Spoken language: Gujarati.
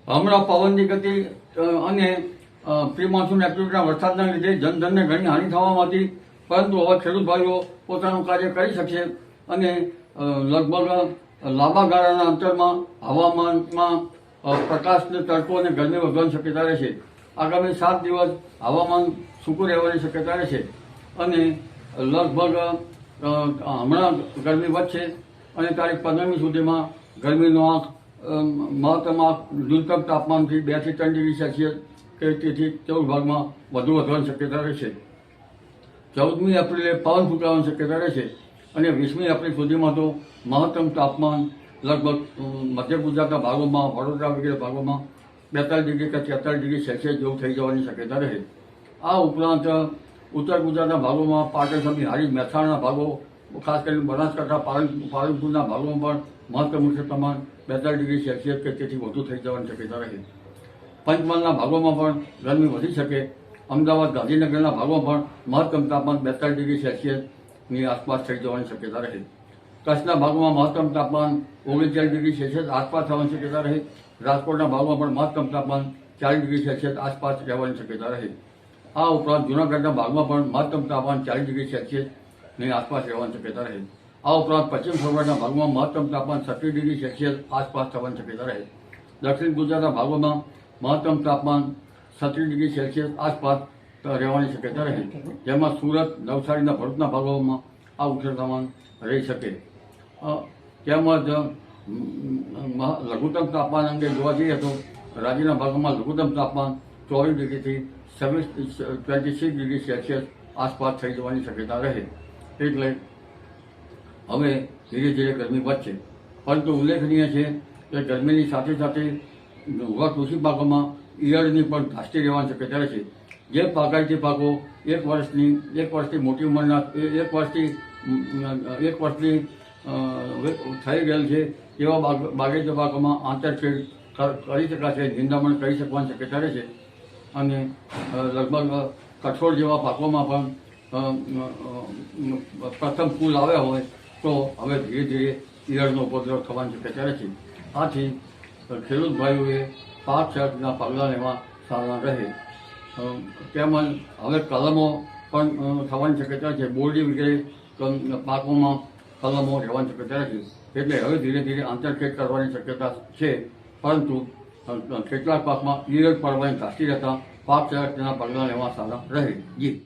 હમણાં પવનની ગતિ અને પ્રી મોન્સૂન એક્ટિવિટીના વરસાદના લીધે જનધનને ઘણી હાનિ થવામાં હતી, પરંતુ હવે ખેડૂત ભાઈઓ પોતાનું કાર્ય કરી શકશે અને લગભગ લાંબા ગાળાના અંતરમાં હવામાનમાં પ્રકાશને તડકો અને ગરમી વધવાની શક્યતા રહેશે. આગામી 7 દિવસ હવામાન સૂકું રહેવાની શક્યતા રહેશે અને લગભગ હમણાં ગરમી વધશે અને તારીખ 15મી સુધીમાં ગરમીનો આંક મહત્તમ ન્યૂનતમ તાપમાનથી 2 થી 3 ડિગ્રી સેલ્સિયસ કે તેથી 14 ભાગમાં વધુ વધવાની શક્યતા રહેશે. 14મી એપ્રિલે પવન ફૂંકાવાની શક્યતા રહેશે અને 20મી એપ્રિલ સુધીમાં તો મહત્તમ તાપમાન લગભગ મધ્ય ગુજરાતના ભાગોમાં, વડોદરા વગેરે ભાગોમાં 42 ડિગ્રી કે 43 ડિગ્રી સેલ્સિયસ જેવું થઈ જવાની શક્યતા રહે. આ ઉપરાંત ઉત્તર ગુજરાતના ભાગોમાં પાટણ સમી હારીજ મહેસાણાના ભાગો, ખાસ કરીને બનાસકાંઠા પાલનપુરના ભાગોમાં પણ મહત્તમ ઉષ્ણ તાપમાન 42 ડિગ્રી સેલ્સિયસ કે તેથી વધુ થઈ જવાની શક્યતા રહે. પંચમહાલના ભાગોમાં પણ ગરમી વધી શકે. અમદાવાદ ગાંધીનગરના ભાગોમાં પણ મહત્તમ તાપમાન 42 ડિગ્રી સેલ્સિયસની આસપાસ થઈ જવાની શક્યતા રહે. કચ્છના ભાગોમાં મહત્તમ તાપમાન 39 ડિગ્રી સેલ્સિયસ આસપાસ થવાની શક્યતા રહે. રાજકોટના ભાગમાં પણ મહત્તમ તાપમાન 40 ડિગ્રી સેલ્સિયસ આસપાસ રહેવાની શક્યતા રહે. આ ઉપરાંત જૂનાગઢના ભાગમાં પણ મહત્તમ તાપમાન 40 ડિગ્રી સેલ્સિયસની આસપાસ રહેવાની શક્યતા રહે. આ ઉપરાંત પશ્ચિમ સૌરાષ્ટ્રના ભાગમાં મહત્તમ તાપમાન 36 ડિગ્રી સેલ્સિયસ આસપાસ થવાની શક્યતા રહે. દક્ષિણ ગુજરાતના ભાગોમાં મહત્તમ તાપમાન 36 ડિગ્રી સેલ્સિયસ આસપાસ રહેવાની શક્યતા રહે, જેમાં સુરત, નવસારીના ભરૂચના ભાગોમાં આ ઉષ્ણ તાપમાન રહી શકે. તેમજ લઘુત્તમ તાપમાન અંગે જોવા જઈએ તો રાજ્યના ભાગોમાં લઘુત્તમ તાપમાન 24 ડિગ્રીથી 26 ડિગ્રી સેલ્સિયસ આસપાસ થઈ જવાની શક્યતા રહે. એટલે હવે ધીરે ધીરે ગરમી વધશે, પરંતુ ઉલ્લેખનીય છે કે ગરમીની સાથે સાથે ઉભા કૃષિ પાકોમાં ઈયળની પણ ધાસ્તી રહેવાની શક્યતા રહેશે. જે બાગાયતી પાકો એક વર્ષથી મોટી ઉંમરના એક વર્ષથી થઈ ગયેલ છે તેવા બાગાયતી પાકોમાં આંતરખેડ કરી શકાશે, નિંદામણ કરી શકવાની શક્યતા રહેશે અને લગભગ કઠોળ જેવા પાકોમાં પણ પ્રથમ ફૂલ આવ્યા હોય તો હવે ધીરે ધીરે ઈયળનો ઉપદ્રવ થવાની શક્યતા રહેશે. આથી ખેડૂત ભાઈઓએ પાક સંરક્ષણના પગલાં લેવા સારા રહે. તેમજ હવે કલમો પણ થવાની શક્યતા છે. બોરડી વગેરે પાકોમાં કલમો રહેવાની શક્યતા રહેશે. એટલે હવે ધીરે ધીરે આંતરખેડ કરવાની શક્યતા છે, પરંતુ કેટલાક પાકમાં ઈયળ પડવાની ધાસ્તી રહેતા પાક સંરક્ષણના પગલાં લેવા સારા રહે. જી.